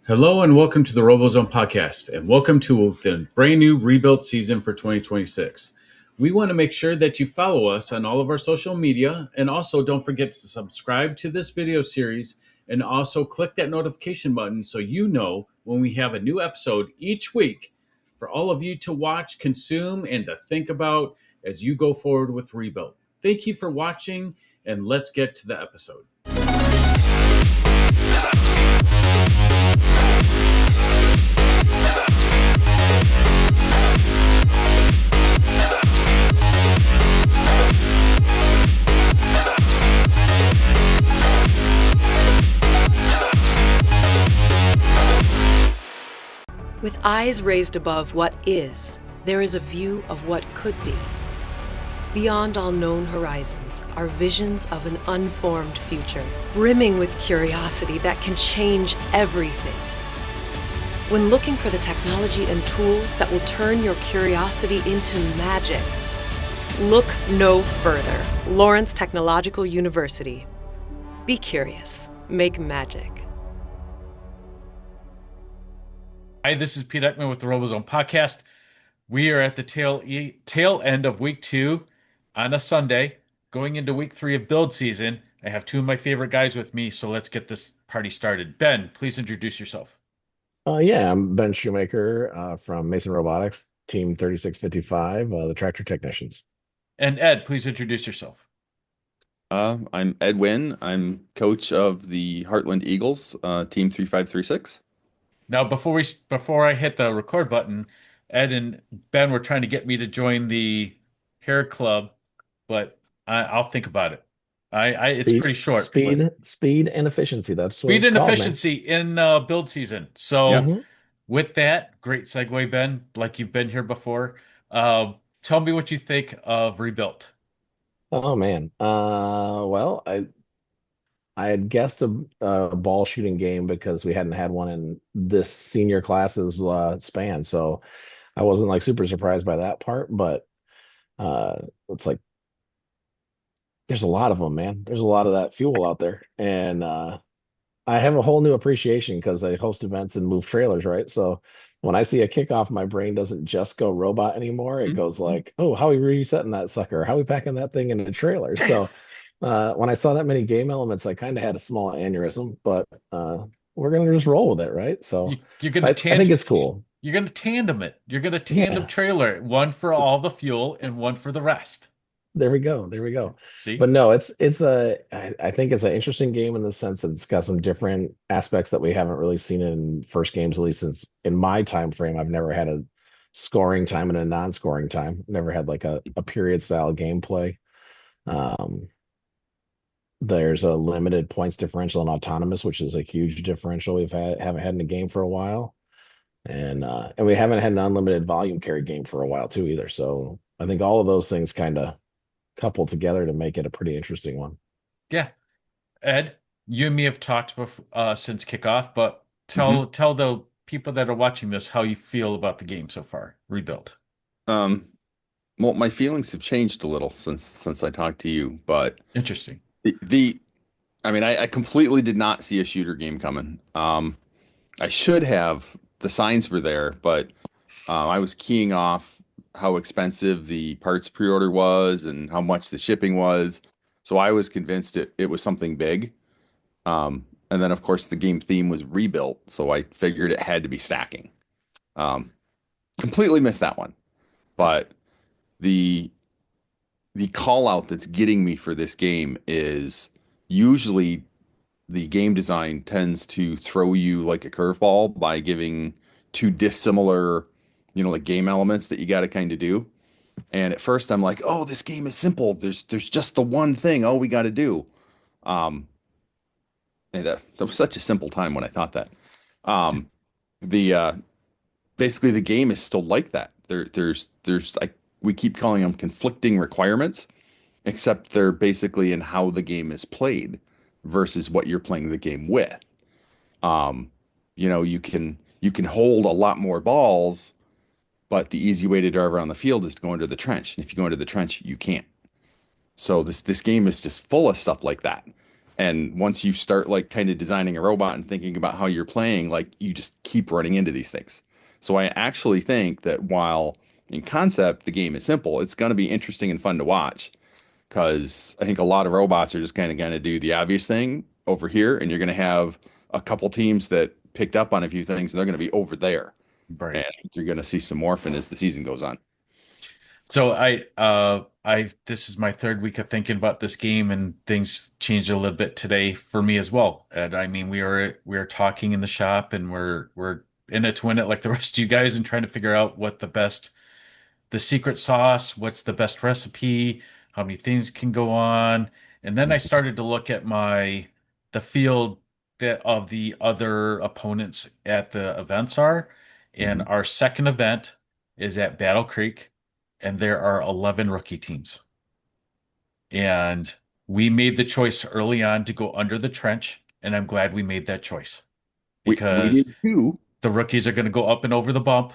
Hello and welcome to the RoboZone Podcast, and welcome to the brand new rebuilt season for 2026. We want to make sure that you follow us on all of our social media, and also don't forget to subscribe to this video series, and also click that notification button so you know when we have a new episode each week for all of you to watch, consume, and to think about as you go forward with Rebuild. Thank you for watching, and let's get to the episode. With eyes raised above what is, there is a view of what could be. Beyond all known horizons are visions of an unformed future, brimming with curiosity that can change everything. When looking for the technology and tools that will turn your curiosity into magic, look no further. Lawrence Technological University. Be curious. Make magic. Hi, this is Pete Eckman with the RoboZone Podcast. We are at the tail end of week 2 on a Sunday, going into week 3 of build season. I have 2 of my favorite guys with me, so let's get this party started. Ben, please introduce yourself. I'm Ben Shoemaker from Mason Robotics, Team 3655, the tractor technicians. And Ed, please introduce yourself. I'm Ed Wynne. I'm coach of the Hartland Eagles, Team 3536. Now, before I hit the record button, Ed and Ben were trying to get me to join the hair club, but I'll think about it. It's pretty short. Speed and efficiency. That's speed and called, efficiency in build season. So, with that, great segue, Ben. Like you've been here before. Tell me what you think of Rebuilt. Oh man. Well, I had guessed a ball shooting game because we hadn't had one in this senior class's span, so I wasn't like super surprised by that part. But it's like there's a lot of them, man. There's a lot of that fuel out there, and I have a whole new appreciation because I host events and move trailers, right? So when I see a kickoff, my brain doesn't just go robot anymore. It goes like, oh, how are we resetting that sucker? How are we packing that thing in a trailer? So when I saw that many game elements, I kind of had a small aneurysm, but we're gonna just roll with it, right? So You're gonna I think it's cool. You're gonna tandem it. You're gonna tandem trailer, one for all the fuel and one for the rest. There we go. See? But no, I think it's an interesting game in the sense that it's got some different aspects that we haven't really seen in first games, at least since in my time frame. I've never had a scoring time and a non-scoring time. Never had like a period style gameplay. There's a limited points differential in autonomous, which is a huge differential haven't had in the game for a while. And we haven't had an unlimited volume carry game for a while too either. So I think all of those things kind of couple together to make it a pretty interesting one. Yeah. Ed, you and me have talked before, since kickoff, but tell the people that are watching this how you feel about the game so far, Rebuilt. Well, my feelings have changed a little since I talked to you, but interesting. I completely did not see a shooter game coming. I should have. The signs were there, but I was keying off how expensive the parts pre-order was and how much the shipping was. So I was convinced it was something big. And then, of course, the game theme was rebuilt. So I figured it had to be stacking. Completely missed that one. But the call out that's getting me for this game is usually the game design tends to throw you like a curveball by giving 2 dissimilar, like game elements that you got to kind of do. And at first I'm like, oh, this game is simple. There's just the one thing. Oh, we got to do. And that was such a simple time when I thought that. Basically the game is still like that. There's like, we keep calling them conflicting requirements, except they're basically in how the game is played versus what you're playing the game with. You can hold a lot more balls, but the easy way to drive around the field is to go into the trench. And if you go into the trench, you can't. So this game is just full of stuff like that. And once you start like kind of designing a robot and thinking about how you're playing, like you just keep running into these things. So I actually think that while in concept the game is simple, it's going to be interesting and fun to watch because I think a lot of robots are just kind of going to do the obvious thing over here, and you're going to have a couple teams that picked up on a few things, and they're going to be over there. Right. And I think you're going to see some morphing as the season goes on. So this is my third week of thinking about this game, and things changed a little bit today for me as well. And I mean, we were talking in the shop, and we're in it to win it, like the rest of you guys, and trying to figure out the secret sauce, what's the best recipe, how many things can go on. And then I started to look at the field that of the other opponents at the events are. And Mhm. our second event is at Battle Creek, and there are 11 rookie teams. And we made the choice early on to go under the trench, and I'm glad we made that choice We because did too. the rookies are going to go up and over the bump,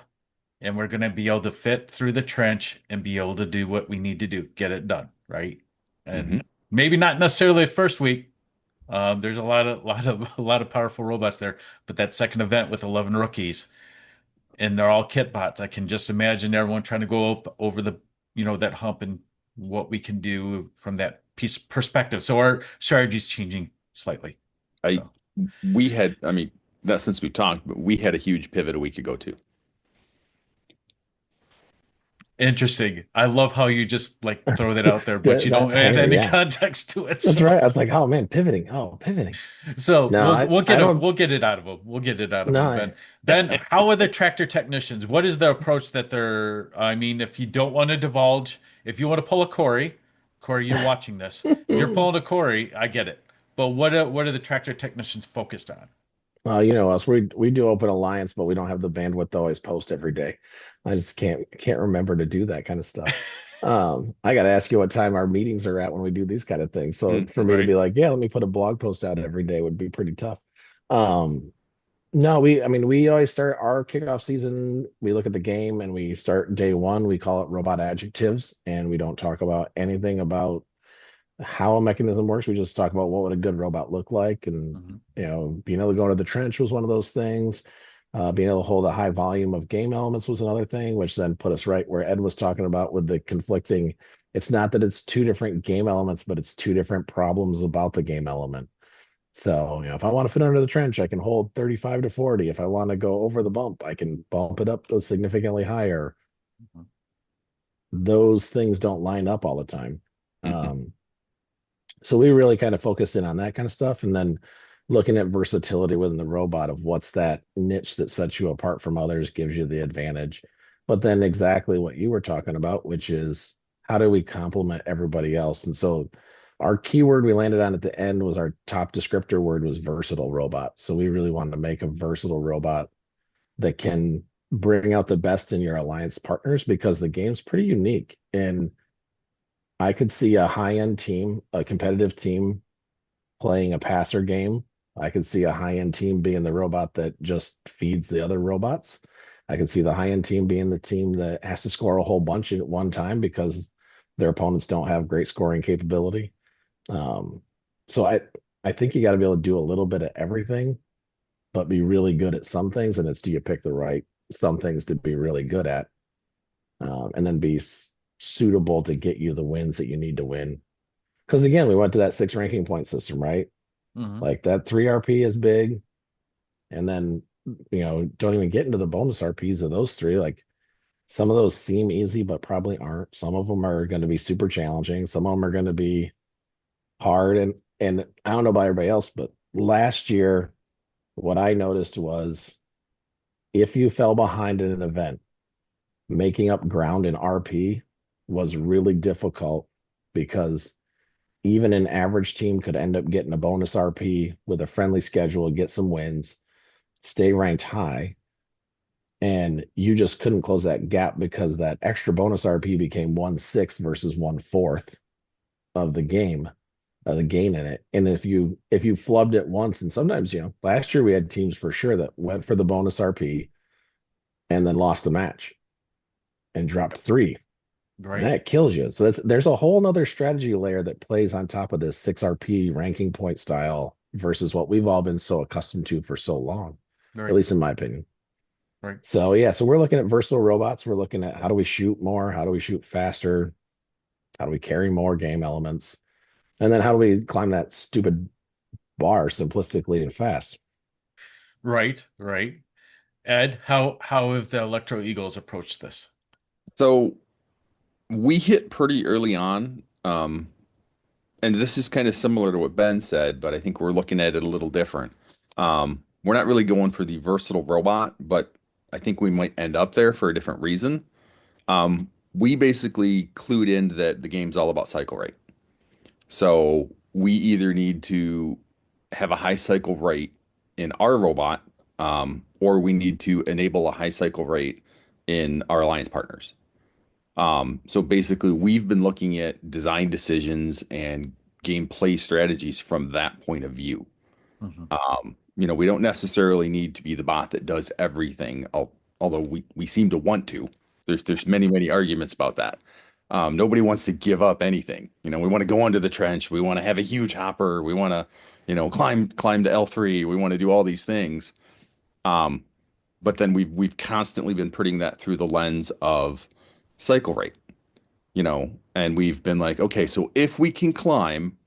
and we're going to be able to fit through the trench and be able to do what we need to do, get it done, right? Hmm. And maybe not necessarily the first week. There's a lot of powerful robots there, but that second event with 11 rookies, and they're all kit bots. I can just imagine everyone trying to go up over that hump and what we can do from that piece perspective. So our strategy's changing slightly. I So we had, I mean, not since we talked, but we had a huge pivot a week ago too. interesting. I love how you just like throw that out there, but you That don't add hanger, any yeah. context to it. That's So right. I was like, oh man, pivoting. Oh, pivoting. So No, we'll I get him. don't. We'll get it out of him. We'll get it out of No, him, Ben. Ben, how are the tractor technicians? What is the approach that they're? I mean, if you don't want to divulge, if you want to pull a Corey, you're watching this. If you're pulling a Corey, I get it. But what are the tractor technicians focused on? you know us. We do open alliance, but we don't have the bandwidth to always post every day. I just can't remember to do that kind of stuff. I got to ask you what time our meetings are at when we do these kind of things. So for me to Right. be like, yeah, let me put a blog post out every day would be pretty tough. Um, no, I mean, we always start our kickoff season. We look at the game and we start day one. We call it robot adjectives, and we don't talk about anything about how a mechanism works. We just talk about what would a good robot look like, and Mhm. being able to go into the trench was one of those things. Being able to hold a high volume of game elements was another thing, which then put us right where Ed was talking about with the conflicting. It's not that it's two different game elements, but it's two different problems about the game element. So, if I want to fit under the trench, I can hold 35 to 40. If I want to go over the bump, I can bump it up to significantly higher. Those things don't line up all the time. Mhm. So we really kind of focused in on that kind of stuff, and then looking at versatility within the robot of what's that niche that sets you apart from others, gives you the advantage. But then exactly what you were talking about, which is how do we complement everybody else? And so our keyword we landed on at the end was our top descriptor word was versatile robot. So we really wanted to make a versatile robot that can bring out the best in your alliance partners, because the game's pretty unique. And I could see a high-end team, a competitive team playing a passer game. I could see a high-end team being the robot that just feeds the other robots. I could see the high-end team being the team that has to score a whole bunch at one time because their opponents don't have great scoring capability. Um, so I think you got to be able to do a little bit of everything, but be really good at some things. And it's, do you pick the right some things to be really good at, and then be suitable to get you the wins that you need to win. Because again, we went to that 6 ranking point system, right? Mhm. Like that 3 RP is big. And then, don't even get into the bonus RPs of those 3. Like some of those seem easy, but probably aren't. Some of them are going to be super challenging. Some of them are going to be hard. And I don't know about everybody else, but last year, what I noticed was if you fell behind in an event, making up ground in RP was really difficult, because even an average team could end up getting a bonus RP with a friendly schedule, get some wins, stay ranked high. And you just couldn't close that gap because that extra bonus RP became 1/6 versus 1/4 of the game, the gain in it. And if you flubbed it once, and sometimes, last year we had teams for sure that went for the bonus RP and then lost the match and dropped 3. Right. that kills you. So there's a whole nother strategy layer that plays on top of this 6RP ranking point style versus what we've all been so accustomed to for so long, at Right. least in my opinion. Right. So yeah, so we're looking at versatile robots. We're looking at how do we shoot more? How do we shoot faster? How do we carry more game elements? And then how do we climb that stupid bar simplistically and fast? Right. Right. Ed, how have the Electro Eagles approached this? So we hit pretty early on. And this is kind of similar to what Ben said, but I think we're looking at it a little different. We're not really going for the versatile robot, but I think we might end up there for a different reason. We basically clued in that the game's all about cycle rate. So we either need to have a high cycle rate in our robot, or we need to enable a high cycle rate in our alliance partners. So basically, we've been looking at design decisions and gameplay strategies from that point of view. Mhm. We don't necessarily need to be the bot that does everything, although we seem to want to. There's many arguments about that. Nobody wants to give up anything. We want to go under the trench. We want to have a huge hopper. We want to, climb to L3. We want to do all these things. But then we've constantly been putting that through the lens of cycle rate, and we've been like, okay, so if we can climb,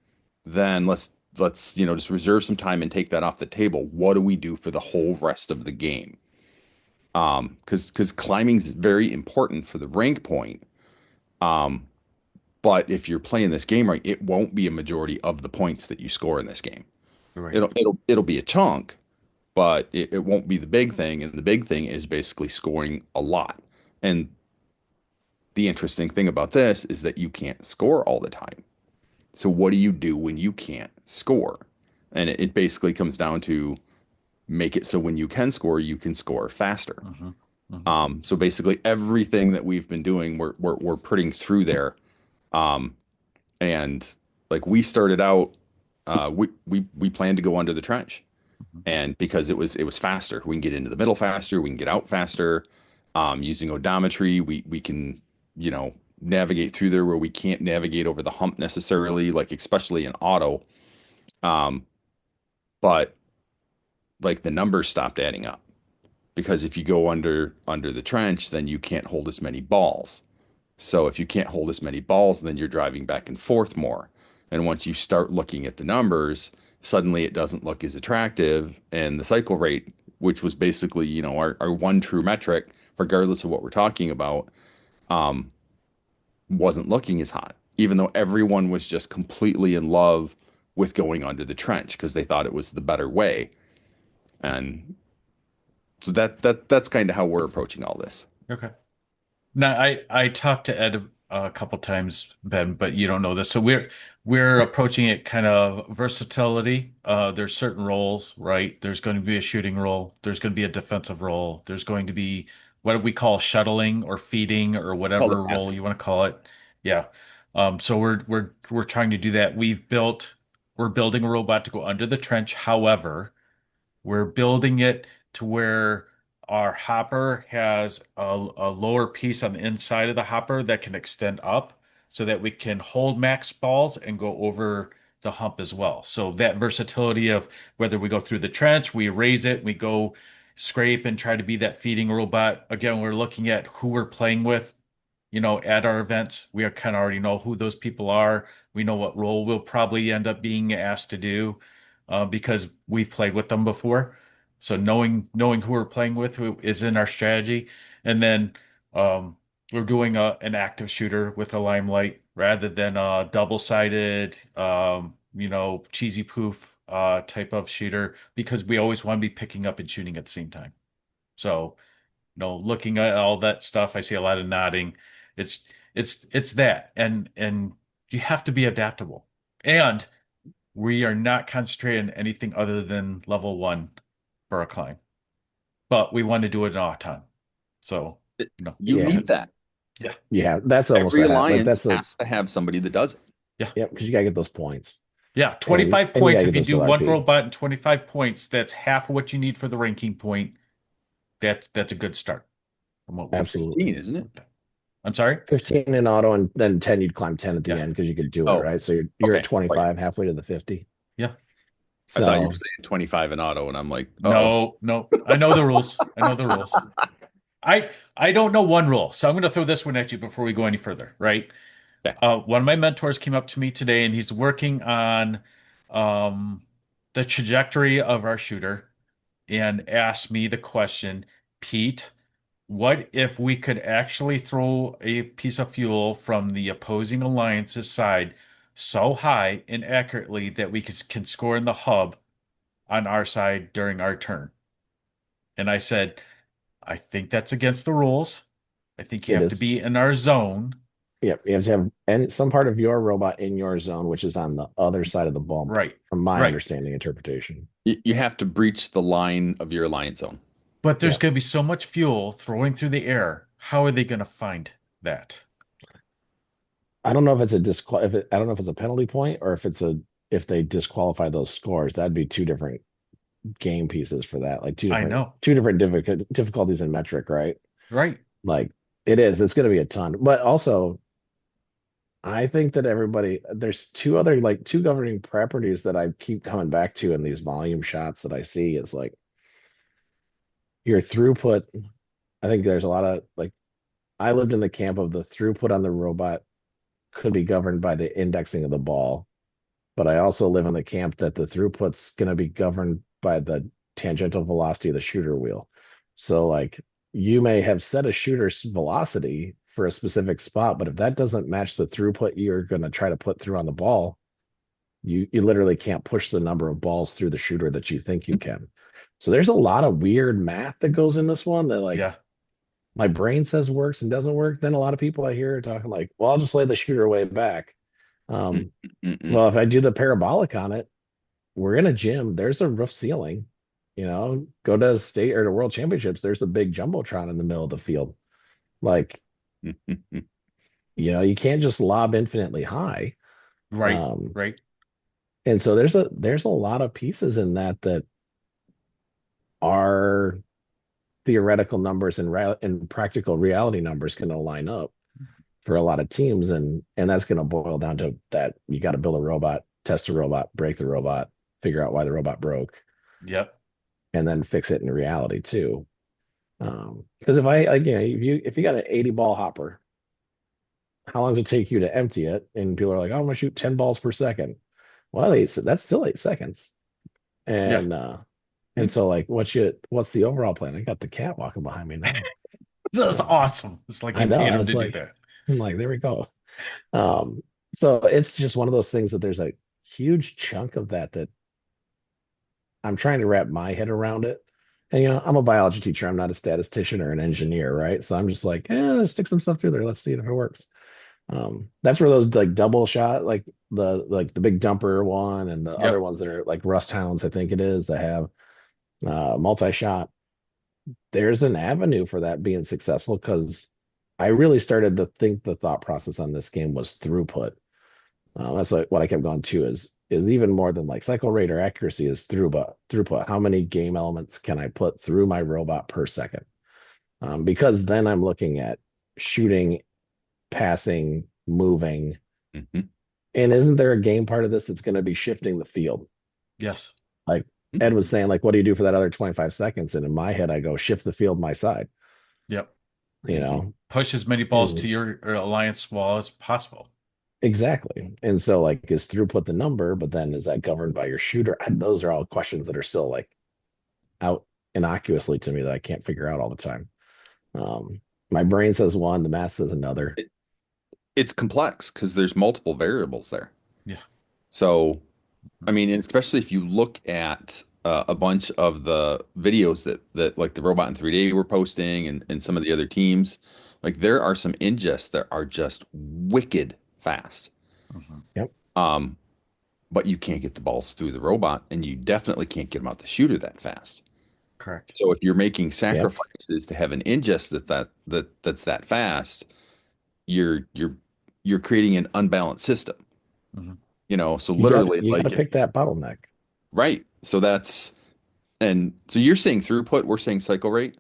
then let's just reserve some time and take that off the table. What do we do for the whole rest of the game? Because climbing is very important for the rank point. But if you're playing this game right, it won't be a majority of the points that you score in this game. Right. It'll be a chunk, but it won't be the big thing. And the big thing is basically scoring a lot. And the interesting thing about this is that you can't score all the time. So what do you do when you can't score? And it basically comes down to make it so when you can score faster. Mhm. Mhm. So basically everything that we've been doing, we're putting through there. Um, and like we started out, we planned to go under the trench, Mhm. and because it was faster, we can get into the middle faster, we can get out faster. Using odometry, we can navigate through there where we can't navigate over the hump necessarily, like especially in auto. Um, but like the numbers stopped adding up because if you go under the trench, then you can't hold as many balls. So if you can't hold as many balls, then you're driving back and forth more. And once you start looking at the numbers, suddenly it doesn't look as attractive. And the cycle rate, which was basically, our one true metric, regardless of what we're talking about, um, wasn't looking as hot, even though everyone was just completely in love with going under the trench because they thought it was the better way. And so that's kind of how we're approaching all this. Okay. Now, I talked to Ed a couple times, Ben, but you don't know this. So we're approaching it kind of versatility. There's certain roles, right? There's going to be a shooting role. There's going to be a defensive role. There's going to be what we call shuttling or feeding or Call whatever it role passing. you want to call it. Yeah. So we're trying to do that. We're building a robot to go under the trench. However, we're building it to where our hopper has a lower piece on the inside of the hopper that can extend up so that we can hold max balls and go over the hump as well. So that versatility of whether we go through the trench, we raise it, we go scrape and try to be that feeding robot. Again, we're looking at who we're playing with, at our events. We are kind of already know who those people are. We know what role we'll probably end up being asked to do because we've played with them before. So knowing who we're playing with is in our strategy. And then um, we're doing an active shooter with a limelight rather than a double-sided, cheesy poof type of shooter because we always want to be picking up and shooting at the same time. So looking at all that stuff, I see a lot of nodding. It's it's that, and you have to be adaptable. And we are not concentrating on anything other than level one for a climb, but we want to do it in autumn. So, You Yeah, need that. yeah, yeah, that's almost Every a like alliance that's a has to have somebody that does it. yeah, yeah, because you gotta get those points, yeah. and 25 you points. gotta If get you those do one LRP. robot and 25 points, that's half of what you need for the ranking point. That's a good start from what we see. Absolutely. 15, isn't it? I'm sorry. 15 in auto, and then 10, you'd climb 10 at the Yeah. end because you could do it, Oh, right? So you're at okay. Right. 25, halfway to the 50. Yeah. I thought you were So saying 25 in auto, and I'm like, uh-oh. No, no. I know the rules. I know the rules. I don't know one rule, so I'm going to throw this one at you before we go any further, right? Okay. One of my mentors came up to me today, and he's working on um, the trajectory of our shooter, and asked me the question, Pete, what if we could actually throw a piece of fuel from the opposing alliance's side so high and accurately that we can score in the hub on our side during our turn? And I said, I think that's against the rules. I think you it have to is. be in our zone. Yep, you have to have some part of your robot in your zone, which is on the other side of the bump, Right. from my Right. understanding interpretation. You have to breach the line of your alliance zone. But there's Yeah. going to be so much fuel throwing through the air. How are they going to find that? I don't know if it's I don't know if it's a penalty point or if they disqualify those scores. That'd be two different game pieces for that, like I know. two different difficulties in metric, right? Right. Like it's going to be a ton. But also, I think that there's two governing properties that I keep coming back to in these volume shots that I see is like your throughput. I think there's a lot of like, I lived in the camp of the throughput on the robot could be governed by the indexing of the ball. But I also live in the camp that the throughput's going to be governed by the tangential velocity of the shooter wheel. So, like, you may have set a shooter's velocity for a specific spot, but if that doesn't match the throughput you're going to try to put through on the ball, you literally can't push the number of balls through the shooter that you think you can. So there's a lot of weird math that goes in this one that, like, Yeah. my brain says works and doesn't work. Then a lot of people I hear are talking like, well, I'll just lay the shooter way back. Well, if I do the parabolic on it, we're in a gym. There's a roof ceiling. Go to state or the world championships. There's a big jumbotron in the middle of the field. Like, you can't just lob infinitely high. Right. Right. And so there's a lot of pieces in that are theoretical numbers and practical reality numbers can line up for a lot of teams, and that's going to boil down to that you got to build a robot, test a robot, break the robot, figure out why the robot broke, Yep. and then fix it in reality too. Because if you got an 80 ball hopper, how long does it take you to empty it? And people are like, oh, I'm gonna shoot 10 balls per second. Well, that's still 8 seconds. And so, like, what's the overall plan? I got the cat walking behind me now. That's awesome. It's like I you know. paid I him was to do like, that. I'm like, there we go. So it's just one of those things that there's a huge chunk of that I'm trying to wrap my head around it. And I'm a biology teacher. I'm not a statistician or an engineer, right? So I'm just like, let's stick some stuff through there. Let's see if it works. That's where those like double shot, like the big dumper one and the other ones that are like rust hounds, I think it is, that have multi-shot. There's an avenue for that being successful because I really started to think the thought process on this game was throughput. That's what I kept going to is even more than like cycle rate or accuracy is throughput. How many game elements can I put through my robot per second? Because then I'm looking at shooting, passing, moving. Mm-hmm. And isn't there a game part of this that's going to be shifting the field? Yes. Like Ed was saying, like, what do you do for that other 25 seconds? And in my head, I go shift the field my side. Yep. Push as many balls to your alliance wall as possible. Exactly. And so, like, is throughput the number, but then is that governed by your shooter? Those are all questions that are still like out innocuously to me that I can't figure out all the time. My brain says one, the math says another. It's complex because there's multiple variables there. Yeah. So, I mean, and especially if you look at a bunch of the videos that like the Robot in 3D were posting and some of the other teams, like there are some ingests that are just wicked fast. Mm-hmm. Yep. But you can't get the balls through the robot, and you definitely can't get them out the shooter that fast. Correct. So if you're making sacrifices to have an ingest that's that fast, you're creating an unbalanced system. Mm-hmm. So literally you gotta pick that bottleneck. Right. So so you're saying throughput, we're saying cycle rate.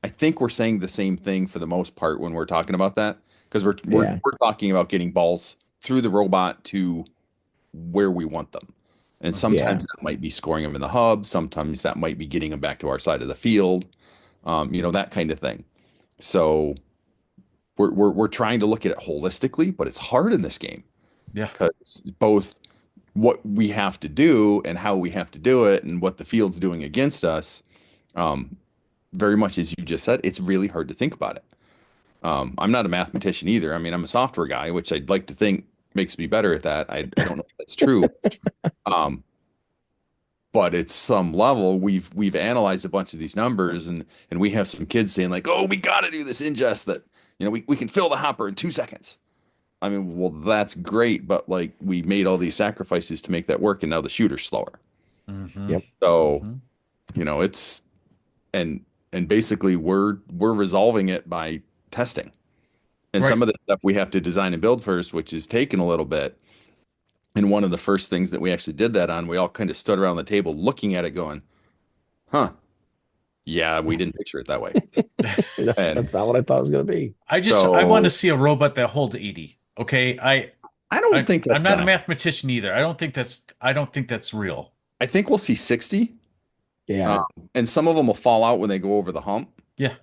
I think we're saying the same thing for the most part when we're talking about that. because Yeah. we're talking about getting balls through the robot to where we want them. And Yeah. sometimes that might be scoring them in the hub. Sometimes that might be getting them back to our side of the field, that kind of thing. So we're trying to look at it holistically, but it's hard in this game Yeah. because both what we have to do and how we have to do it and what the field's doing against us, very much as you just said, it's really hard to think about it. I'm not a mathematician either. I mean, I'm a software guy, which I'd like to think makes me better at that. I don't know if that's true. Um, but at some level, we've analyzed a bunch of these numbers and we have some kids saying like, oh, we got to do this ingest that, we can fill the hopper in 2 seconds. I mean, well, that's great, but like we made all these sacrifices to make that work, and now the shooter's slower. Mm-hmm. Yep. So, Mm-hmm. it's and basically we're resolving it by testing. And Right. some of the stuff we have to design and build first, which is taking a little bit. And one of the first things that we actually did that on, we all kind of stood around the table looking at it going, huh, yeah, we didn't picture it that way. No, And that's not what I thought it was going to be. I want to so see a robot that holds 80. Okay. I don't think I'm that's not a gonna, mathematician either. I don't think that's real. I think we'll see 60. Yeah. Um, and some of them will fall out when they go over the hump, Yeah.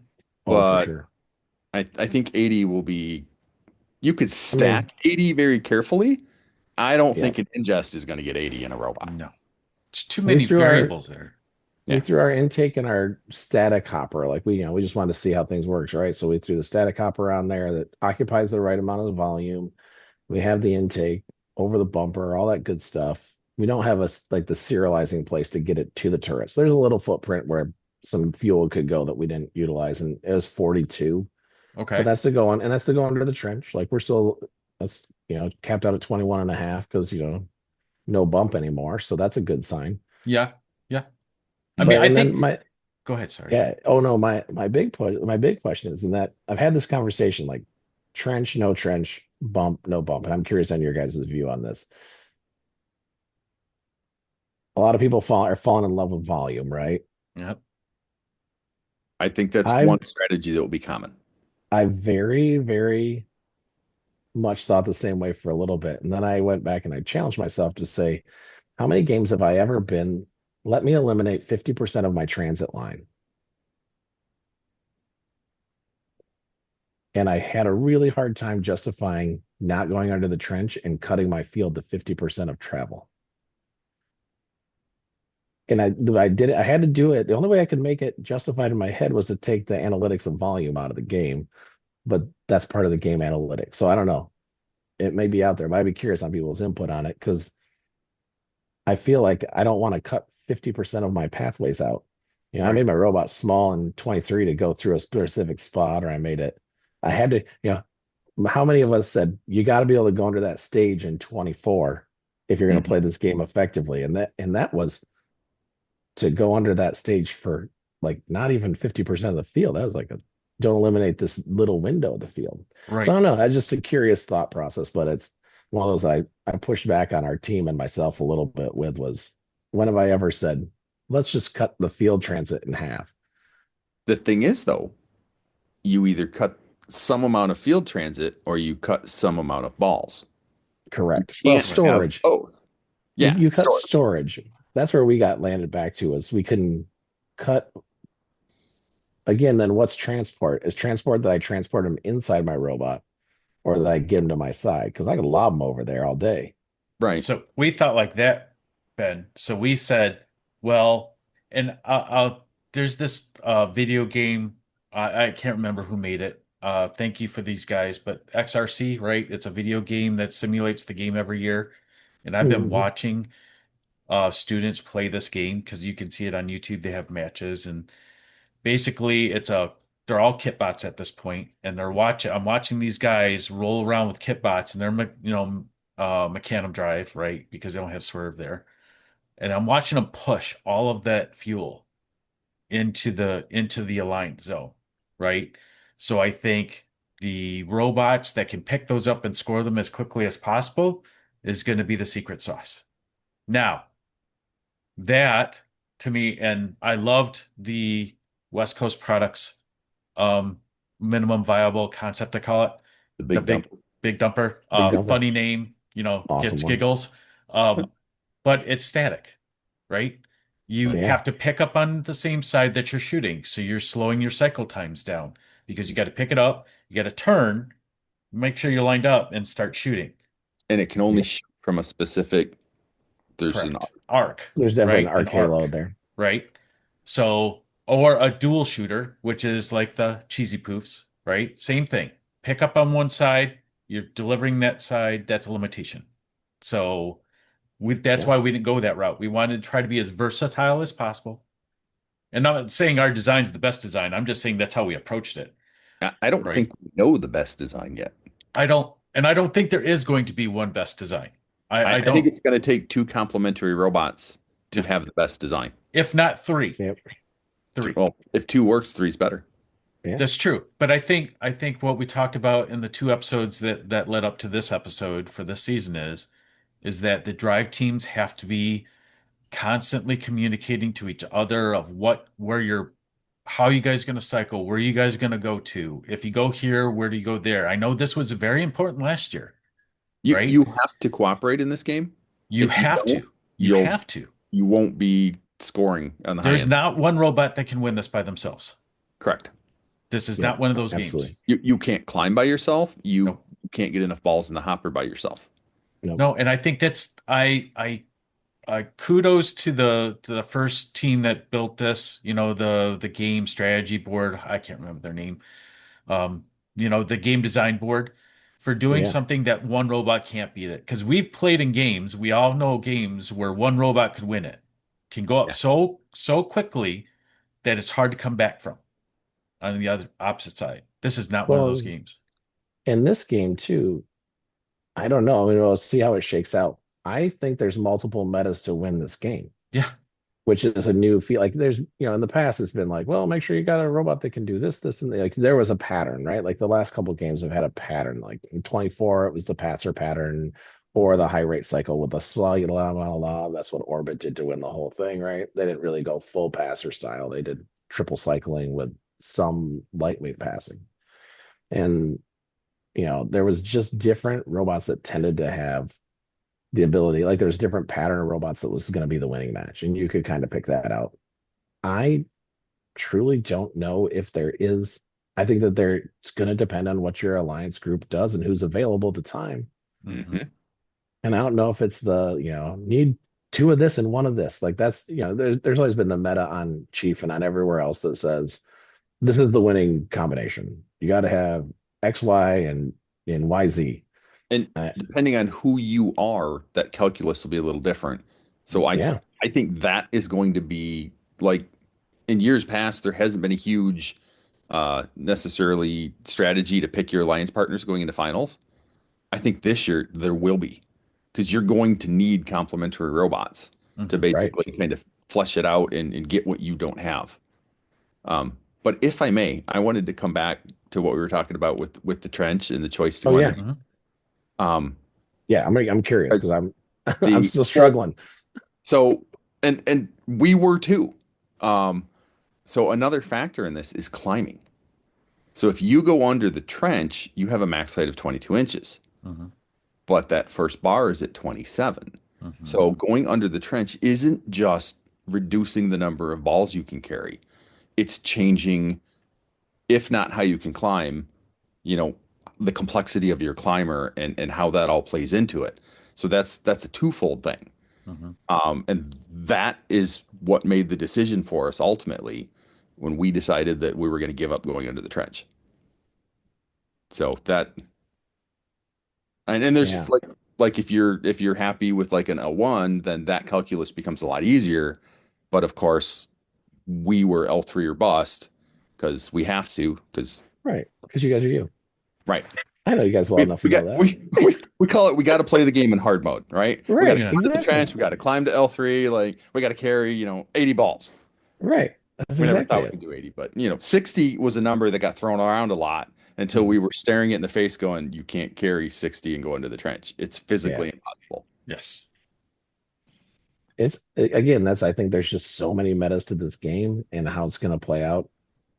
Oh, for but sure. I think 80 will be, you could I mean, stack 80 very carefully. I don't yeah. think an ingest is going to get 80 in a robot. No. It's too We many threw our variables there. we Yeah. threw our intake and our static hopper. Like we just wanted to see how things works, right? So we threw the static hopper on there that occupies the right amount of volume. We have the intake over the bumper, all that good stuff. We don't have like the serializing place to get it to the turrets. There's a little footprint where some fuel could go that we didn't utilize, and it was 42. But Okay. that's to go on, and that's to go under the trench. Like we're still that's capped out at 21 and a half because no bump anymore. So that's a good sign. Yeah. Yeah. I mean, But I and then think, my go ahead. Sorry. yeah, oh no, my big question is in that I've had this conversation like trench, no trench, bump, no bump. And I'm curious on your guys' view on this. A lot of people are falling in love with volume, right? Yep. I think that's I've one strategy that will be common. I very, very much thought the same way for a little bit. And then I went back and I challenged myself to say, how many games have I ever been? Let me eliminate 50% of my transit line. And I had a really hard time justifying not going under the trench and cutting my field to 50% of travel. And I did it. I had to do it. The only way I could make it justified in my head was to take the analytics of volume out of the game, but that's part of the game analytics. So I don't know. It may be out there, but I'd be curious on people's input on it because I feel like I don't want to cut 50% of my pathways out. I Right. made my robot small in 23 to go through a specific spot, or I had to, how many of us said you got to be able to go under that stage in 24 if you're going to Mhm. play this game effectively? And that was to go under that stage for like not even 50% of the field. That was like don't eliminate this little window of the field. So I Right. don't know. That's just a curious thought process, but it's one of those I pushed back on our team and myself a little bit with was when have I ever said, let's just cut the field transit in half? The thing is, though, you either cut some amount of field transit or you cut some amount of balls. You Correct. Well, can't Right. have storage. both. You Yeah, you cut storage. storage. That's where we got landed back to is we couldn't cut again. Then what's transport? Is transport that I transport them inside my robot or that I get them to my side? Because I could lob them over there all day. Right. So we thought like that, Ben. So we said, well, and there's this video game. I can't remember who made it. Thank you for these guys, but XRC, right? It's a video game that simulates the game every year. And I've been Mhm. watching students play this game because you can see it on YouTube. They have matches, and basically they're all kit bots at this point, and I'm watching these guys roll around with kit bots, and they're Mecanum drive, right? Because they don't have swerve there. And I'm watching them push all of that fuel into the aligned zone, right? So I think the robots that can pick those up and score them as quickly as possible is going to be the secret sauce. Now, that to me, and I loved the West Coast products minimum viable concept, I call it. The the big dump. big dumper. Big dumper. Funny name, Awesome gets one. giggles. But it's static, right? You Yeah. have to pick up on the same side that you're shooting, so you're slowing your cycle times down because you got to pick it up, you got to turn, make sure you're lined up, and start shooting. And it can only Yep. shoot from a specific. There's an Correct. Arc, There's definitely right? an An arc halo arc, there. right? So, or a dual shooter, which is like the cheesy poofs, right? Same thing. Pick up on one side, you're delivering that side, that's a limitation. So that's Yeah. why we didn't go that route. We wanted to try to be as versatile as possible. And I'm not saying our design's the best design. I'm just saying that's how we approached it, I don't right? think we know the best design yet. I don't think there is going to be one best design. I I don't. think it's going to take two complementary robots to Yeah. have the best design. If not three. Yep. Three. Well, if two works, three's better. Yeah. That's true. But I think what we talked about in the two episodes that led up to this episode for this season is that the drive teams have to be constantly communicating to each other of how you guys going to cycle, where you guys going to go to. If you go here, where do you go there? I know this was very important last year, right? You have to cooperate in this game. You If you have don't, to. You you'll- have to. You won't be scoring on the high There's end. not one robot that can win this by themselves. Correct. This is Yeah, not one of those absolutely. games. You can't climb by yourself. You Nope. can't get enough balls in the hopper by yourself. Nope. No, and I think that's I kudos to the first team that built this, the game strategy board. I can't remember their name. The game design board for doing Yeah. something that one robot can't beat it. Because we've played in games, we all know games where one robot could win it. Can go up Yeah. so quickly that it's hard to come back from on the other opposite side. This is not one of those Well, games. In this game too, I don't know. I mean, we'll see how it shakes out. I think there's multiple metas to win this game, Yeah. which is a new feel. Like there's, in the past it's been like, well, make sure you got a robot that can do this, and like there was a pattern, right? Like the last couple of games have had a pattern. Like in 24, it was the passer pattern or the high rate cycle with the la. That's what Orbit did to win the whole thing, right? They didn't really go full passer style. They did triple cycling with some lightweight passing. And there was just different robots that tended to have the ability, like there's different pattern of robots that was going to be the winning match, and you could kind of pick that out. I truly don't know if there is. I think that it's going to depend on what your alliance group does and who's available at the time. Mhm. And I don't know if it's the, need two of this and one of this. Like that's, there's always been the meta on Chief and on everywhere else that says this is the winning combination. You got to have X, Y, and YZ. And depending on who you are, that calculus will be a little different. So I think that is going to be like in years past, there hasn't been a huge necessarily strategy to pick your alliance partners going into finals. I think this year there will be, because you're going to need complementary robots to basically kind of flesh it out and get what you don't have. But if I may, I wanted to come back to what we were talking about with the trench and the choice to go under. I'm curious because I'm the- I'm still struggling. So and we were too. So another factor in this is climbing. So if you go under the trench, you have a max height of 22 inches, but that first bar is at 27. So going under the trench isn't just reducing the number of balls you can carry. It's changing, if not how you can climb, the complexity of your climber and how that all plays into it. So that's a twofold thing. And that is what made the decision for us ultimately when we decided that we were going to give up going under the trench. So that, and there's like if you're happy with like an L1, then that calculus becomes a lot easier. But of course, we were L3 or bust because we have to, because you guys are you. Right. I know you guys well enough to know that. We call it, we got to play the game in hard mode, right? We got to Exactly. the trench, we got to climb to L3, like we got to carry, 80 balls. Right. That's We never exactly thought we could do 80, but 60 was a number that got thrown around a lot until we were staring it in the face going, you can't carry 60 and go into the trench. It's physically impossible. Yes. It's again, I think there's just so many metas to this game and how it's going to play out.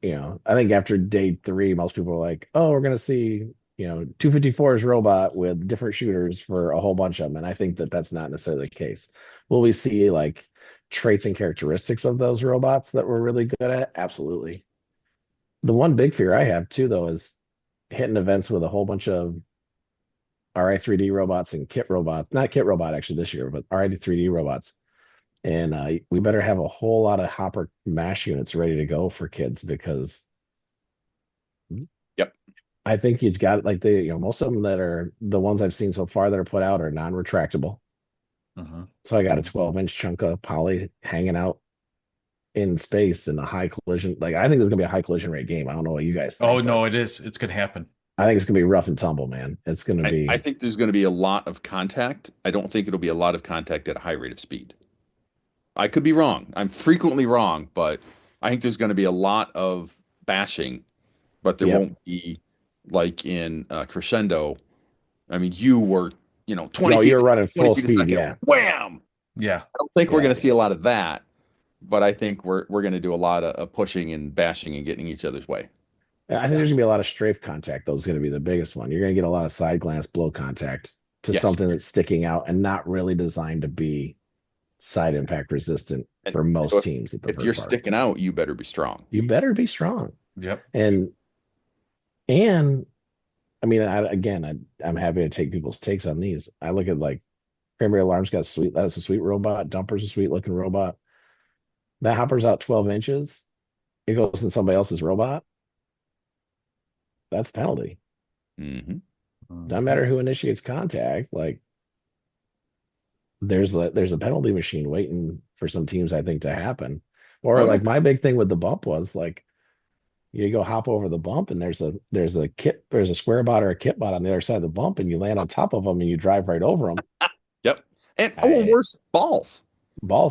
I think after day 3, most people are like, oh, we're going to see 254's robot with different shooters for a whole bunch of them. And I think that that's not necessarily the case. Will we see like traits and characteristics of those robots that we're really good at? Absolutely. The one big fear I have too, though, is hitting events with a whole bunch of RI3D robots and kit robots, not kit robot actually this year, but RI3D robots. And we better have a whole lot of hopper mash units ready to go for kids because Yep. I think he's got like most of them that are the ones I've seen so far that are put out are non-retractable. So I got a 12-inch chunk of poly hanging out in space in a high collision. Like I think there's gonna be a high collision rate game. I don't know what you guys think. Oh no, it is. It's gonna happen. I think it's gonna be rough and tumble, man. It's gonna be. I think there's going to be a lot of contact. I don't think it'll be a lot of contact at a high rate of speed. I could be wrong. I'm frequently wrong, but I think there's going to be a lot of bashing, but there won't be like in Crescendo. I mean, you were 20 feet, you're running 20 full feet a speed, second. yeah. Wham! Yeah. I don't think we're going to see a lot of that, but I think we're going to do a lot of pushing and bashing and getting each other's way. I think there's gonna be a lot of strafe contact. Those going to be the biggest one. You're gonna get a lot of side glance blow contact to something that's sticking out and not really designed to be side impact resistant for most teams. If you're sticking out, you better be strong. You better be strong. Yep. And I mean, I'm happy to take people's takes on these. I look at like Cranberry Alarm's got that's a sweet robot. Dumper's a sweet looking robot. That hopper's out 12 inches. It goes in somebody else's robot. That's a penalty. Doesn't matter who initiates contact. Like there's a penalty machine waiting for some teams, I think, to happen. Or like my big thing with the bump was like you go hop over the bump and there's a square bot or a kit bot on the other side of the bump and you land on top of them and you drive right over them. Yep. And worse, balls.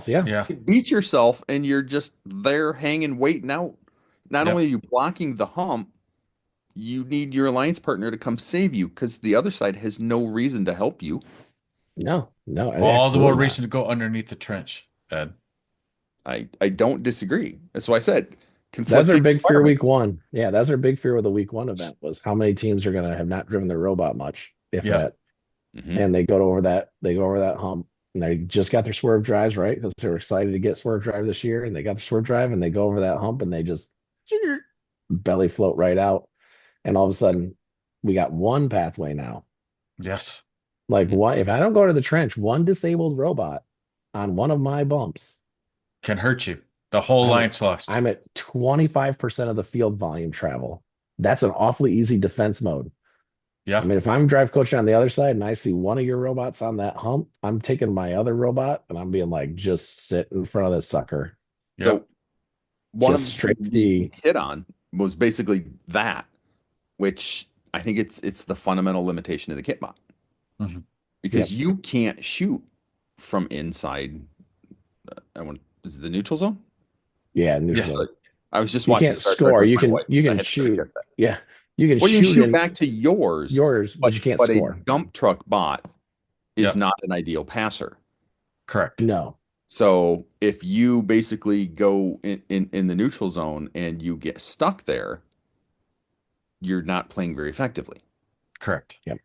Yeah. You beat yourself and you're just there hanging, waiting out. Not only are you blocking the hump, you need your alliance partner to come save you because the other side has no reason to help you. No. All the more reason to go underneath the trench, Ed. I don't disagree. That's why I said that's our big fear week one. Yeah, that's our big fear with the week one event was how many teams are going to have not driven their robot much, if that. And they go over that hump and they just got their swerve drives, right? Because they were excited to get swerve drive this year and they got the swerve drive and they go over that hump and they just belly float right out. And all of a sudden, we got one pathway now. Yes. Like what? If I don't go to the trench, one disabled robot on one of my bumps can hurt you. The whole line's lost. I'm at 25% of the field volume travel. That's an awfully easy defense mode. Yeah. I mean, if I'm drive coaching on the other side and I see one of your robots on that hump, I'm taking my other robot and I'm being like, just sit in front of this sucker. Yep. So one just of straight the hit on was basically that. Which I think it's the fundamental limitation of the kitbot. Because you can't shoot from inside. Is it the neutral zone? Yeah, neutral zone. I was just watching. You can't score. You can shoot. Yeah, you can shoot back to yours, but you can't score. A dump truck bot is not an ideal passer. Correct. No. So if you basically go in the neutral zone and you get stuck there, you're not playing very effectively. Correct. Yep.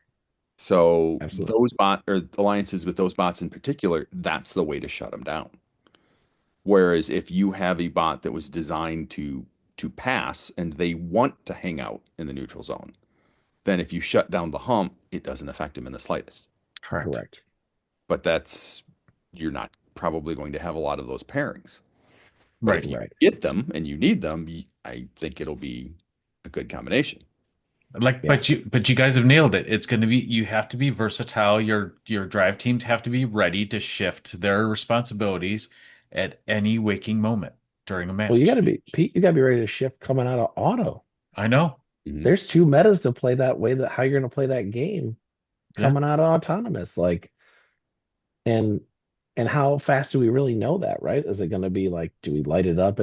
So those bot or alliances with those bots in particular, that's the way to shut them down. Whereas if you have a bot that was designed to pass and they want to hang out in the neutral zone, then if you shut down the hump, it doesn't affect them in the slightest. Correct. But you're not probably going to have a lot of those pairings. Right. If you get them and you need them, I think it'll be a good combination. But you guys have nailed it. It's going to be, you have to be versatile. Your drive teams have to be ready to shift their responsibilities at any waking moment during a match. Well, you got to be ready to shift coming out of auto. I know. There's two metas to play that way, that how you're going to play that game coming out of autonomous. Like, and how fast do we really know that, right? Is it going to be like, do we light it up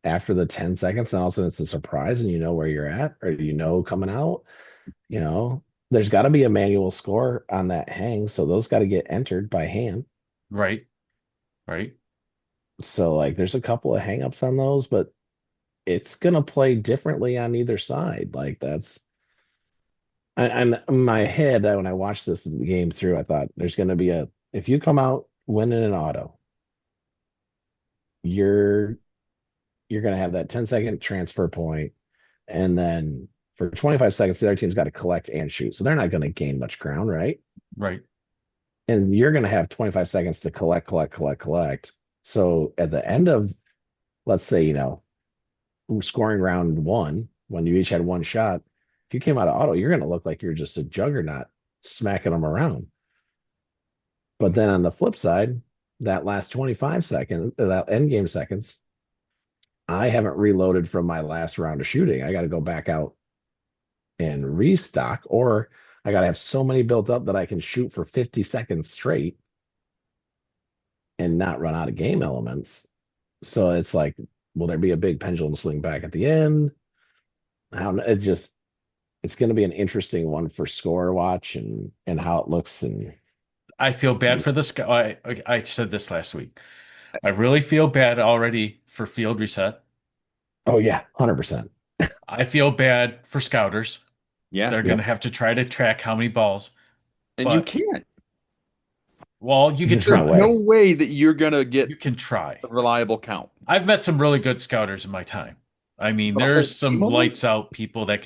after the 10 seconds and all of a sudden it's a surprise and you know where you're at, or coming out? There's got to be a manual score on that hang, so those got to get entered by hand. Right. So like there's a couple of hangups on those, but it's gonna play differently on either side. Like And in my head, when I watched this game through, I thought there's going to be if you come out winning an auto, you're going to have that 10-second transfer point, and then for 25 seconds, the other team's got to collect and shoot. So they're not going to gain much ground, right? Right. And you're going to have 25 seconds to collect, collect, collect, collect. So at the end of, let's say, scoring round one, when you each had one shot, if you came out of auto, you're going to look like you're just a juggernaut smacking them around. But then on the flip side, that last 25 seconds, that end game seconds, I haven't reloaded from my last round of shooting. I got to go back out and restock, or I got to have so many built up that I can shoot for 50 seconds straight and not run out of game elements. So it's like, will there be a big pendulum swing back at the end? It's going to be an interesting one for score watch and how it looks. And I feel bad for this guy. I said this last week. I really feel bad already for field reset. oh yeah, 100%. I feel bad for scouters. Yeah. They're going to have to try to track how many balls. And you But- can't. Well, you can There's no try. way. No way that you're going to get You can try. a reliable count. I've met some really good scouters in my time. I mean, But a there's whole some team of them? lights out people that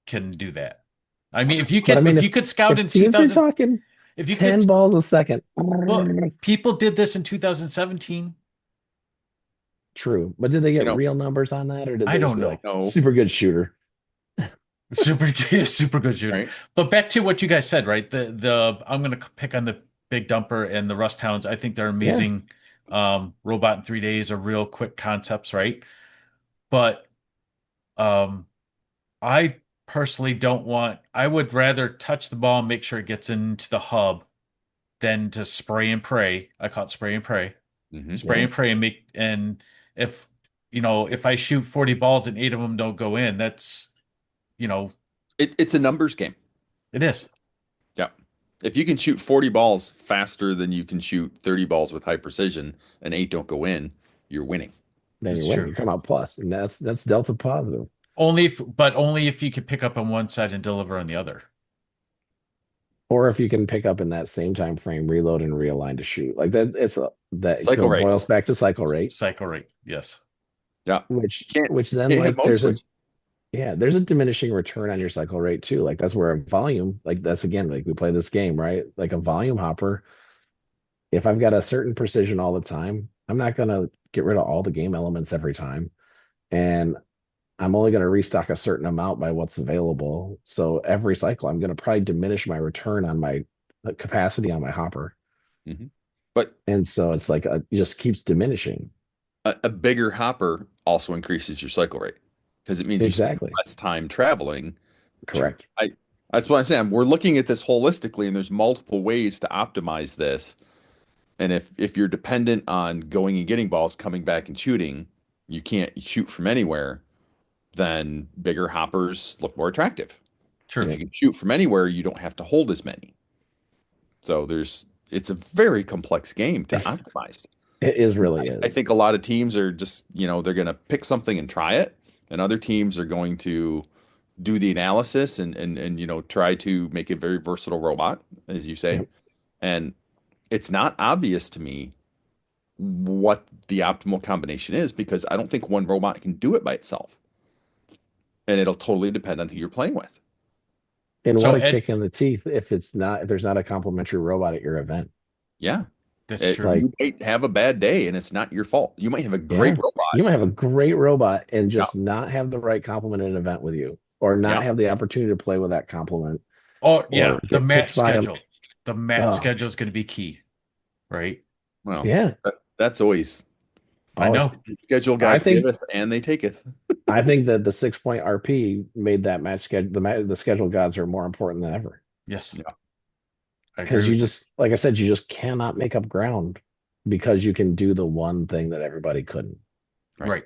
can do that. I mean, if you But could I mean, if you could scout in if teams are 2000, talking if you 10 could, balls a second, well, people did this in 2017. true. But did they get You know, real numbers on that, or did they I just don't be know. like No. super good shooter? Super good shooter. Right. But back to what you guys said, right? The I'm going to pick on the Big Dumper and the Rust Hounds. I think they're amazing. Robot in 3 days are real quick concepts, right? But I personally don't want. I would rather touch the ball and make sure it gets into the hub than to spray and pray. I call it spray and pray. Mhm. Spray and pray and make. And if if I shoot 40 balls and 8 of them don't go in, that's It's a numbers game. it is. Yeah. If you can shoot 40 balls faster than you can shoot 30 balls with high precision and 8 don't go in, you're winning. Then It's you win. true. You come out plus, and that's delta positive. Only if you could pick up on one side and deliver on the other. Or if you can pick up in that same time frame, reload and realign to shoot. Like that, that Cycle rate. boils back to cycle rate, Cycle rate, yes. Yeah. which Can't- then can't like hit there's most there's a diminishing return on your cycle rate too. Like that's where a volume, like that's again, like we play this game, right? Like a volume hopper. If I've got a certain precision all the time, I'm not gonna get rid of all the game elements every time. And I'm only going to restock a certain amount by what's available. So every cycle, I'm going to probably diminish my return on my capacity on my hopper. But And so it's like it just keeps diminishing. a bigger hopper also increases your cycle rate because it means you spend Exactly. less time traveling. Correct. That's what I'm saying. We're looking at this holistically, and there's multiple ways to optimize this. And if you're dependent on going and getting balls, coming back and shooting, you can't shoot from anywhere, then bigger hoppers look more attractive. True. If you can shoot from anywhere, you don't have to hold as many. So it's a very complex game to optimize. It is really is. I think a lot of teams are just, they're going to pick something and try it, and other teams are going to do the analysis and try to make a very versatile robot, as you say. Yep. And it's not obvious to me what the optimal combination is because I don't think one robot can do it by itself. And it'll totally depend on who you're playing with. And So what a Ed- kick in the teeth if there's not a complimentary robot at your event. Yeah. That's true. like- You might have a bad day and it's not your fault. You might have a great Yeah. robot. You might have a great robot and just not have the right complement at an event with you, or not Yeah. have the opportunity to play with that complement. Oh yeah, or the get match pitched by 'em. schedule. The match Oh. schedule is going to be key, right? Well, Yeah. that's always I know. schedule guys think- giveth and they taketh. I think that the 6-point RP made that match schedule. The schedule gods are more important than ever Yes. Yeah. I agree because you with just, like I said, you just cannot make up ground because you can do the one thing that everybody couldn't. right.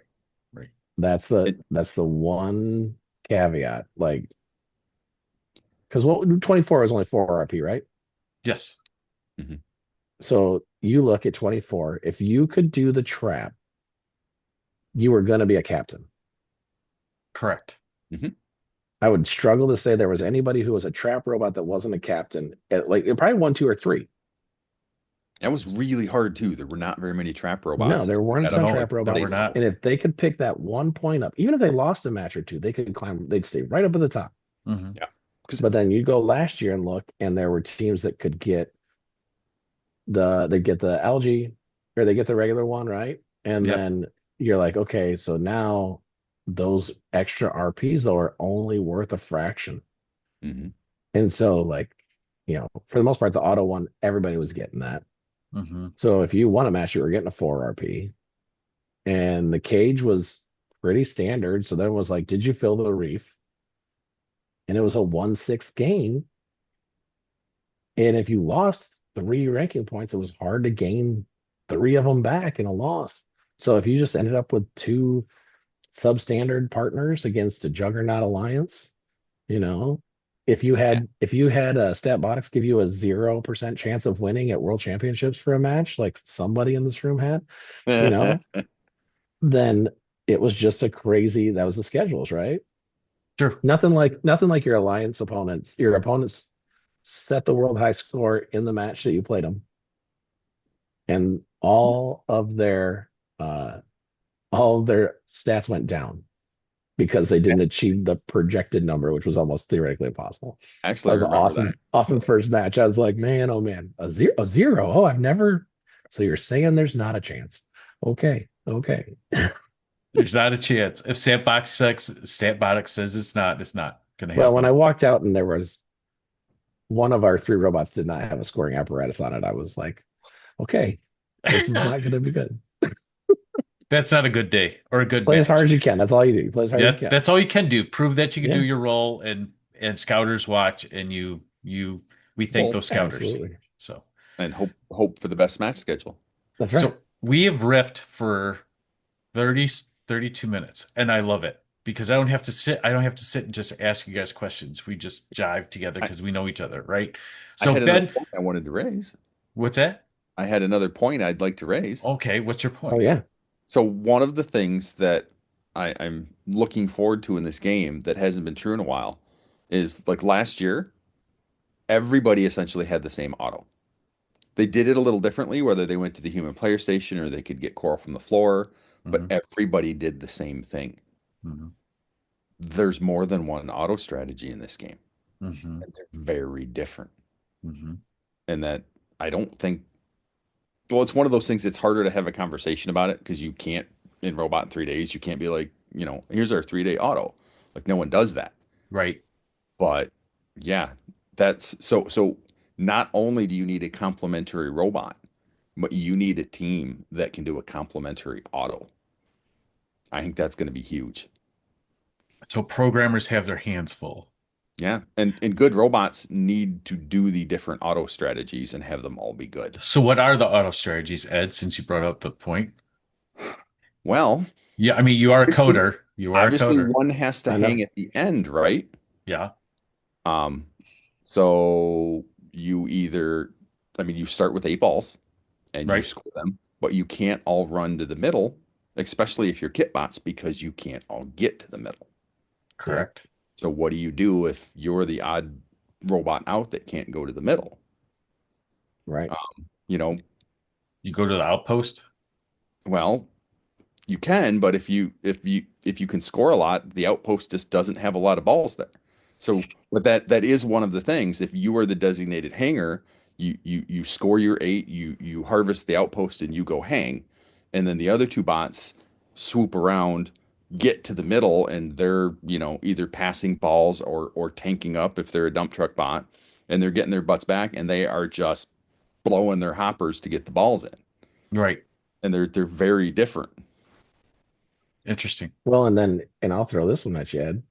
That's the one caveat. Like, because 24 is only 4 RP, right? Yes. So you look at 24. If you could do the trap, you were going to be a captain. Correct. I would struggle to say there was anybody who was a trap robot that wasn't a captain. Like it probably won two or three. That was really hard too. There were not very many trap robots. No, there weren't I a don't ton of know. trap There robots. were not. And if they could pick that 1 point up, even if they lost a match or two, they could climb, they'd stay right up at the top. Mhm. Yeah. But then you go last year and look, and there were teams that could get they get the algae or they get the regular one, right? And Yep. then you're like, okay, so now those extra RPs though are only worth a fraction. hmm And so like, for the most part, the auto one, everybody was getting that. Mhm. So if you won a match, you were getting a 4 RP. And the cage was pretty standard. So then it was like, did you fill the reef? And it was a 1/6 gain. And if you lost 3 ranking points, it was hard to gain 3 of them back in a loss. So if you just ended up with 2 substandard partners against a juggernaut alliance, if you had Statbotics give you a 0% chance of winning at world championships for a match, like somebody in this room had, then it was just a crazy, that was the schedules, right? Sure. Nothing like your alliance opponents. Your opponents set the world high score in the match that you played them, and all of their stats went down because they didn't achieve the projected number, which was almost theoretically impossible. Actually, That was I an remember that. awesome first match. I was like, man, oh man, a zero. Oh, I've never. So you're saying there's not a chance? Okay. There's not a chance. If Statbox says it's not going to happen. Well, when I walked out and there was one of our 3 robots did not have a scoring apparatus on it, I was like, okay, this is not going to be good. That's not a good day or a good Play match. as hard as you can. That's all you do. You play as hard as you can. That's all you can do. Prove that you can Yeah. do your role, and scouters watch, and we thank those scouters. Absolutely. So And hope for the best match schedule. That's right. So we have riffed for 32 minutes, and I love it because I don't have to sit and just ask you guys questions. We just jive together because we know each other, right? So I had Ben, another point I wanted to raise. what's that? I had another point I'd like to raise. Okay, what's your point? Oh yeah. So one of the things that I'm looking forward to in this game that hasn't been true in a while is like last year, everybody essentially had the same auto. They did it a little differently, whether they went to the human player station or they could get coral from the floor, but everybody did the same thing. Mhm. There's more than one auto strategy in this game. Mhm. And they're very different. Mhm. And that I don't think, well, it's one of those things, it's harder to have a conversation about it because you can't, in Robot in 3 days, you can't be like, here's our 3-day auto. Like no one does that. Right. But yeah, that's so not only do you need a complementary robot, but you need a team that can do a complementary auto. I think that's going to be huge. So programmers have their hands full. Yeah. And good robots need to do the different auto strategies and have them all be good. So what are the auto strategies, Ed, since you brought up the point? Well, Yeah, I mean, you are a coder. You are a obviously coder. one has to I know. hang at the end, right? Yeah. So you you start with 8 balls and you Right. score them, but you can't all run to the middle, especially if you're kit bots, because you can't all get to the middle. Correct. So what do you do if you're the odd robot out that can't go to the middle? Right. You know, You go to the outpost. well, you can, but if you can score a lot, the outpost just doesn't have a lot of balls there. So, but that is one of the things. If you are the designated hanger, you score your 8, you harvest the outpost and you go hang, and then the other 2 bots swoop around, get to the middle, and they're either passing balls or tanking up if they're a dump truck bot, and they're getting their butts back, and they are just blowing their hoppers to get the balls in, Right. and they're very different. Interesting. Well, and I'll throw this one at you, Ed.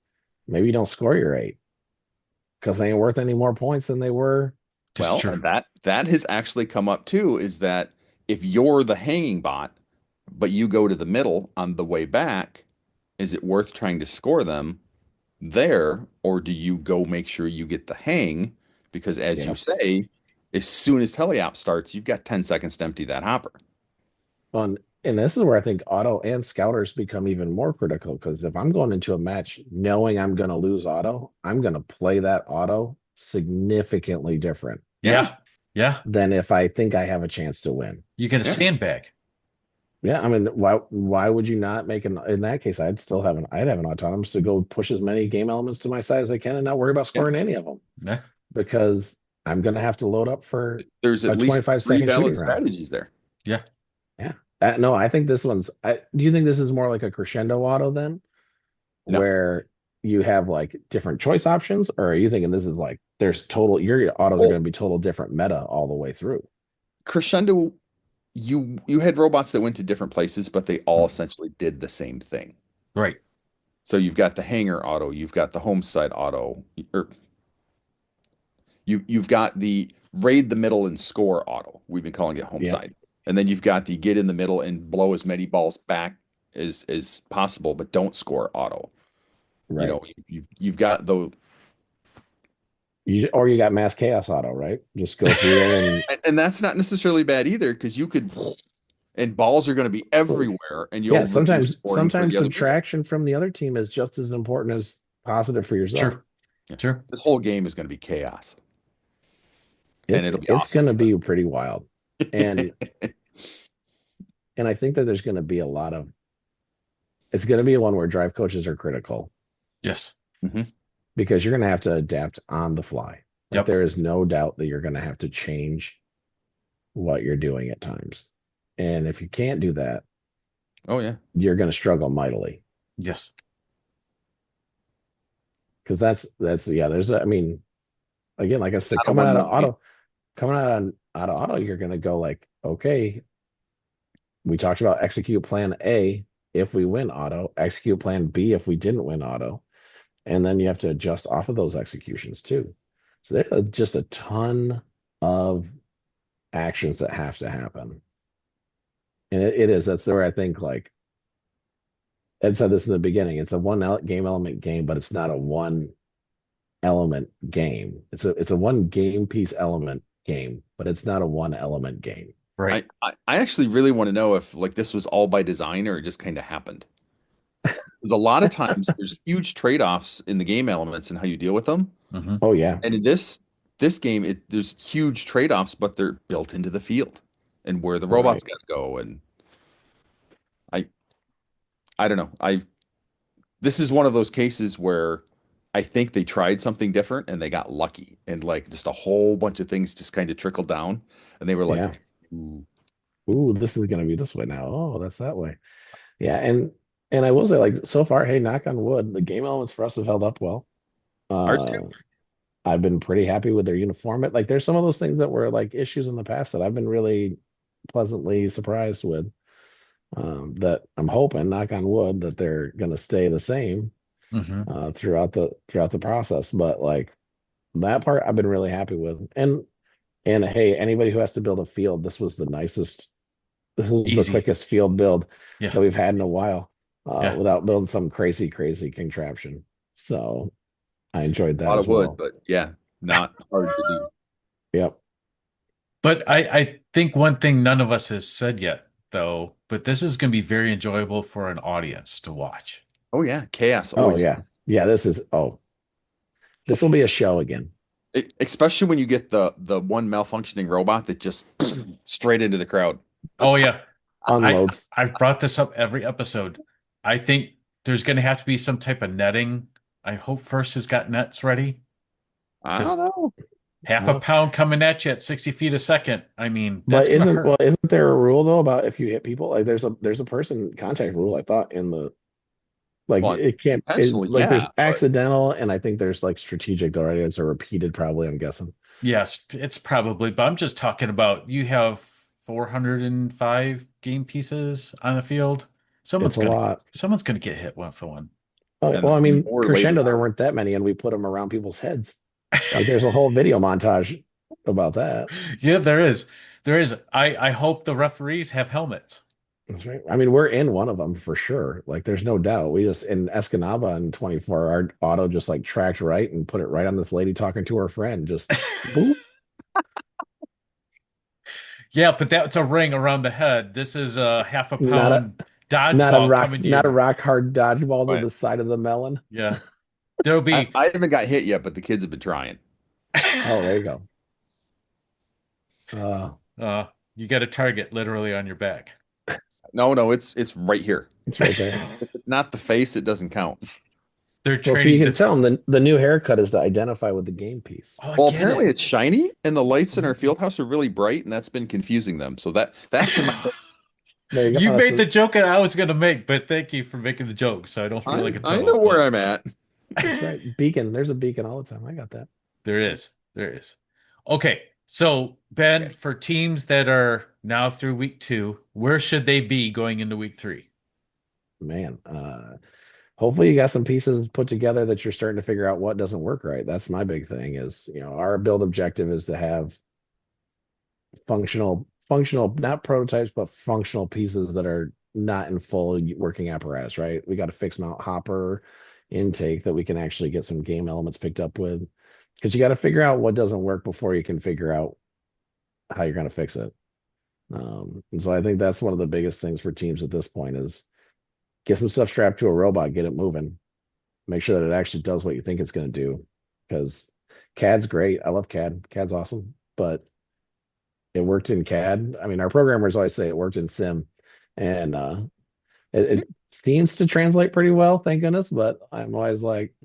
Maybe you don't score your 8 because they ain't worth any more points than they were. Just true. And that has actually come up too, is that if you're the hanging bot, but you go to the middle on the way back, is it worth trying to score them there, or do you go make sure you get the hang? Because as you say, as soon as teleop starts, you've got 10 seconds to empty that hopper. And this is where I think auto and scouters become even more critical, because if I'm going into a match knowing I'm going to lose auto, I'm going to play that auto significantly different Yeah. Yeah. than if I think I have a chance to win. You get a Yeah. sandbag. Yeah, I mean, why would you not make an in that case? I'd have an autonomous to go push as many game elements to my side as I can and not worry about Yeah. scoring any of them, Yeah. because I'm going to have to load up for There's a at least 25-second valid shooting round. strategies there. Yeah. Yeah. No, I think this one's. Do you think this is more like a crescendo auto then, No. where you have like different choice options, or are you thinking this is like there's total your autos are Well- going to be total different meta all the way through? Crescendo, you had robots that went to different places, but they all essentially did the same thing. Right. So you've got the hangar auto, you've got the home side auto, or you've got the raid the middle and score auto. We've been calling it home Yeah. side. And then you've got the get in the middle and blow as many balls back as possible, but don't score auto. Right. You know, you've got the Or you got mass chaos auto, right? Just go through there and that's not necessarily bad either, because you could and balls are going to be everywhere, and you'll yeah. Sometimes scoring for the other team. subtraction from the other team is just as important as positive for yourself. Sure. Sure. This whole game is going to be chaos. And it'll be It's awesome. going to be pretty wild, and and I think that there's going to be it's going to be one where drive coaches are critical, Yes. because you're going to have to adapt on the fly. Like, Yep. there is no doubt that you're going to have to change what you're doing at times, and if you can't do that, Oh yeah. you're going to struggle mightily. Yes. Because that's I mean, again, like I said, not a coming out of one-note auto, you're going to go like, okay, we talked about execute plan A if we win auto, execute plan B if we didn't win auto, and then you have to adjust off of those executions too. So there's just a ton of actions that have to happen, and that's where I think, like Ed said this in the beginning, it's a game element game, but it's not a one element game. It's a one game piece element game, but it's not a one element game. Right. I actually really want to know if like this was all by design or it just kind of happened. Because a lot of times there's huge trade-offs in the game elements and how you deal with them. Mhm. Oh yeah. And in this game, there's huge trade-offs, but they're built into the field and where the robots got to go. And I don't know. This is one of those cases where I think they tried something different and they got lucky, and like just a whole bunch of things just kind of trickled down, and they were like, Yeah. "Ooh, This is going to be this way now. Oh, that's that way. Yeah, and I will say, like, so far, hey, knock on wood, the game elements for us have held up well. Ours too. I've been pretty happy with their uniformity. Like, there's some of those things that were like issues in the past that I've been really pleasantly surprised with. That I'm hoping, knock on wood, that they're going to stay the same throughout the process. But like that part, I've been really happy with. And hey, anybody who has to build a field, this was the nicest. This was the Easy. quickest field build Yeah. that we've had in a while, Yeah. without building some crazy contraption. So I enjoyed that a lot as of wood, well. but yeah, not hard to do." Yep. But I think one thing none of us has said yet, though, but this is going to be very enjoyable for an audience to watch. Oh yeah, chaos. Oh Always yeah. is. Yeah. This will be a show again. Especially when you get the one malfunctioning robot that just straight into the crowd. Oh yeah. Unloads. I've brought this up every episode. I think there's going to have to be some type of netting. I hope First has got nets ready. I don't know. Half a pound coming at you at 60 feet a second. I mean, But that's gonna hurt. isn't there a rule though about if you hit people? Like there's a person contact rule, I thought, in the like Well, it can't intentionally, like there's yeah, but- accidental, and I think there's like strategic already. It's a repeated, probably, I'm guessing. Yes, it's probably, but I'm just talking about you have 405 game pieces on the field. It's a lot. Someone's gonna get hit with the one. Oh, And well, I mean, more crescendo, later there on. weren't that many, and we put them around people's heads. Like there's a whole video montage about that. Yeah, there is. There is. I hope the referees have helmets. That's right. I mean, we're in one of them for sure. Like, there's no doubt. We just in Escanaba in 24, our auto just like tracked right and put it right on this lady talking to her friend. Just boop. Yeah, but that's a ring around the head. This is a half a Not a pound dodgeball coming to not a you. rock hard dodgeball to Right. the side of the melon. Yeah. There'll I, be I haven't got hit yet, but the kids have been trying. Oh, there you go. Uh, uh you got a target literally on your back. No, it's right here. it's right there. If it's not the face, it doesn't count. They're Well, so you training can tell them the new haircut is to identify with the game piece. Oh, I Well, get apparently it. it's shiny, and the lights in our field house are really bright, and that's been confusing them. So that's in my. There you go. You That's made the joke that I was going to make, but thank you for making the joke, so I don't feel like a I total. know where I'm at. that's right. Beacon. There's a beacon all the time. I got that. There is. There is. Okay. So, Ben, for teams that are now through week 2, where should they be going into week 3? Man, hopefully you got some pieces put together that you're starting to figure out what doesn't work right. That's my big thing is, our build objective is to have functional, not prototypes, but functional pieces that are not in full working apparatus, right? We got to fix mount hopper intake that we can actually get some game elements picked up with, because you got to figure out what doesn't work before you can figure out how you're going to fix it. And so I think that's one of the biggest things for teams at this point is get some stuff strapped to a robot, get it moving, make sure that it actually does what you think it's going to do. Because CAD's great. I love CAD. CAD's awesome, but it worked in CAD. I mean, our programmers always say it worked in Sim, and it seems to translate pretty well, thank goodness. But I'm always like,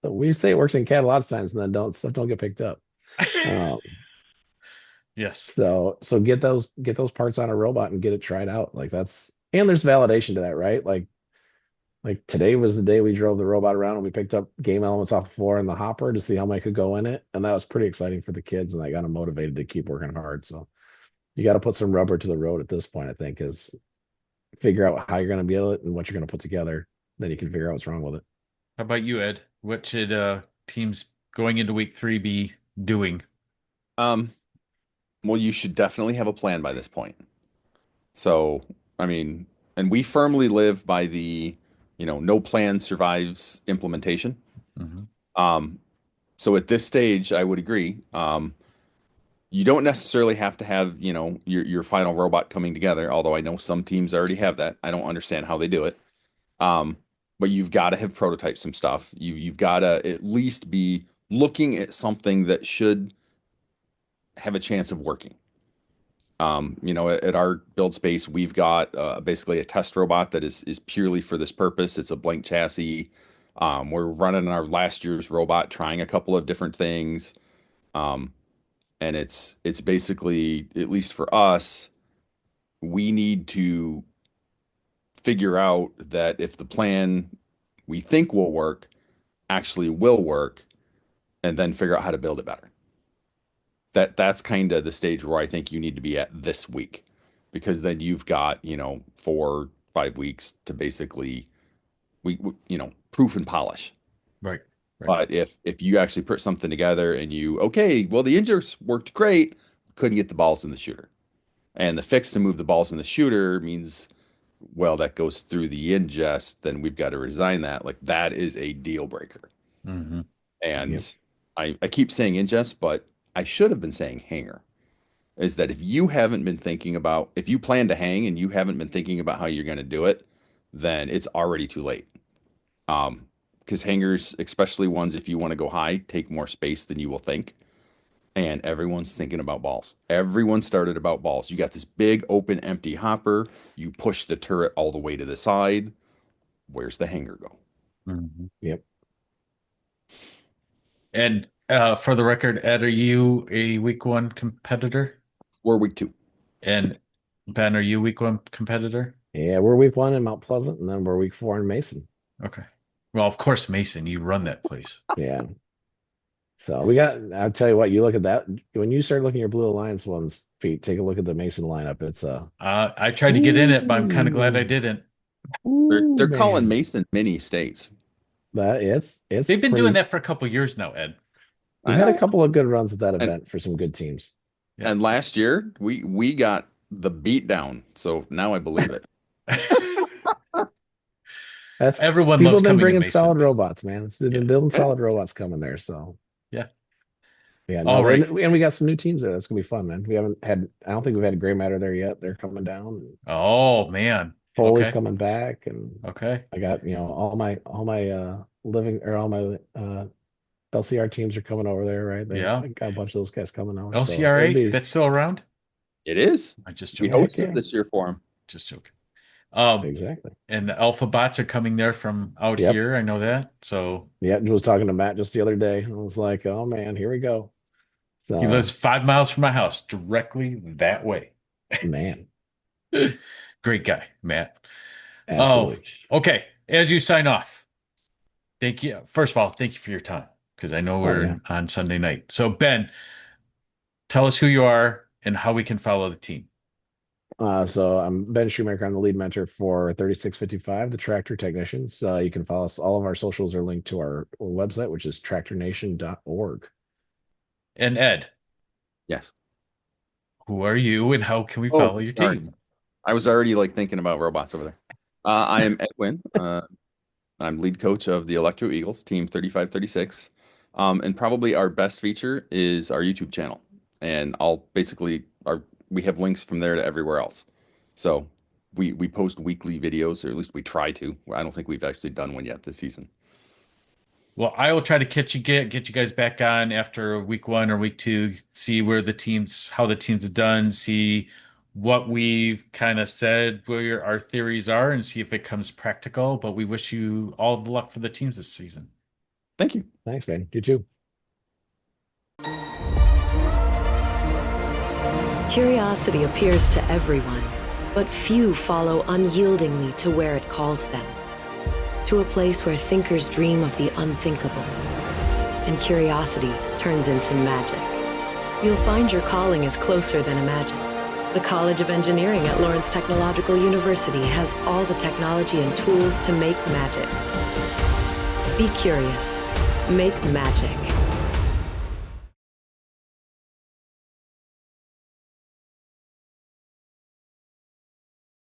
we say it works in CAD a lot of times, and then stuff don't get picked up. Yes. So get those parts on a robot and get it tried out. Like and there's validation to that, right? Like today was the day we drove the robot around and we picked up game elements off the floor in the hopper to see how many could go in it. And that was pretty exciting for the kids, and I got them motivated to keep working hard. So you got to put some rubber to the road at this point, I think, is figure out how you're going to build it and what you're going to put together. Then you can figure out what's wrong with it. How about you, Ed? What should teams going into week 3 be doing? Well, you should definitely have a plan by this point. So, I mean, and we firmly live by the, no plan survives implementation. Mm-hmm. So at this stage, I would agree. You don't necessarily have to have, your final robot coming together, although I know some teams already have that. I don't understand how they do it. But you've got to have prototyped some stuff. You've got to at least be looking at something that should have a chance of working. At our build space, we've got basically a test robot that is purely for this purpose. It's a blank chassis. We're running our last year's robot, trying a couple of different things. And it's basically, at least for us, we need to figure out that if the plan we think will work actually will work, and then figure out how to build it better. That's kind of the stage where I think you need to be at this week, because then you've got 4-5 weeks to basically proof and polish. Right. But if you actually put something together and the engines worked great, couldn't get the balls in the shooter, and the fix to move the balls in the shooter means, well, that goes through the ingest, then we've got to resign that. Like, that is a deal breaker. Mm-hmm. And Yep. I keep saying ingest, but I should have been saying hanger. Is that if you plan to hang and you haven't been thinking about how you're going to do it, then it's already too late. Because hangers, especially ones, if you want to go high, take more space than you will think. And everyone's thinking about balls. Everyone started about balls. You got this big open empty hopper. You push the turret all the way to the side. Where's the hanger go? Mm-hmm. Yep. And for the record, Ed, are you a week 1 competitor? We're week 2. And Ben, are you week 1 competitor? Yeah, we're week 1 in Mount Pleasant, and then we're week 4 in Mason. Okay. Well, of course, Mason, you run that place. Yeah. So I'll tell you what, you look at that, when you start looking at your Blue Alliance ones, Pete, take a look at the Mason lineup. It's I tried to get in it, but I'm kind of glad I didn't. They're calling Mason mini states. That it's They've been doing that for a couple years now, Ed. We had a couple of good runs at that event for some good teams. Yeah. And last year we got the beat down. So now I believe it. That's Everyone people loves have been coming to bringing Mason. solid robots, man. They've been building solid robots coming there. So yeah. Yeah, All no, right. and we got some new teams there. That's gonna be fun, man. I don't think we've had Gray Matter there yet. They're coming down. Oh man. Foley's Okay. coming back, and Okay. I got all my living or all my LCR teams are coming over there, right? Yeah. I got a bunch of those guys coming over, so it'll LCRA, be that's still around? It is. I just We joking. heck hosted yeah, this year for him. Just joking. Um, exactly. and the alpha bots are coming there from out Yep, here. I know that. So yep. I was talking to Matt just the other day. I was like, oh man, here we go. he lives So 5 miles from my house, directly that way. man, Great guy, Matt. Oh, absolutely. okay. As you sign off, thank you. First of all, thank you for your time because I know Oh yeah. we're on Sunday night. So, Ben, tell us who you are and how we can follow the team. So I'm Ben Shoemaker. I'm the lead mentor for 3655, the Tractor Technicians. You can follow us. All of our socials are linked to our website, which is tractornation.org. And Ed, Yes. who are you and how can we Oh, follow your sorry. team? I was already like thinking about robots over there. I am Ed Wynne. I'm lead coach of the Electro Eagles, team 3536. And probably our best feature is our YouTube channel. And we have links from there to everywhere else. So we post weekly videos, or at least we try to. I don't think we've actually done one yet this season. Well, I will try to get you guys back on after week 1 or week 2, see how the teams have done, see what we've kind of said, where our theories are, and see if it comes practical. But we wish you all the luck for the teams this season. Thank you. Thanks, man. You too. Curiosity appears to everyone, but few follow unyieldingly to where it calls them. To a place where thinkers dream of the unthinkable, and curiosity turns into magic. You'll find your calling is closer than imagined. The College of Engineering at Lawrence Technological University has all the technology and tools to make magic. Be curious. Make magic.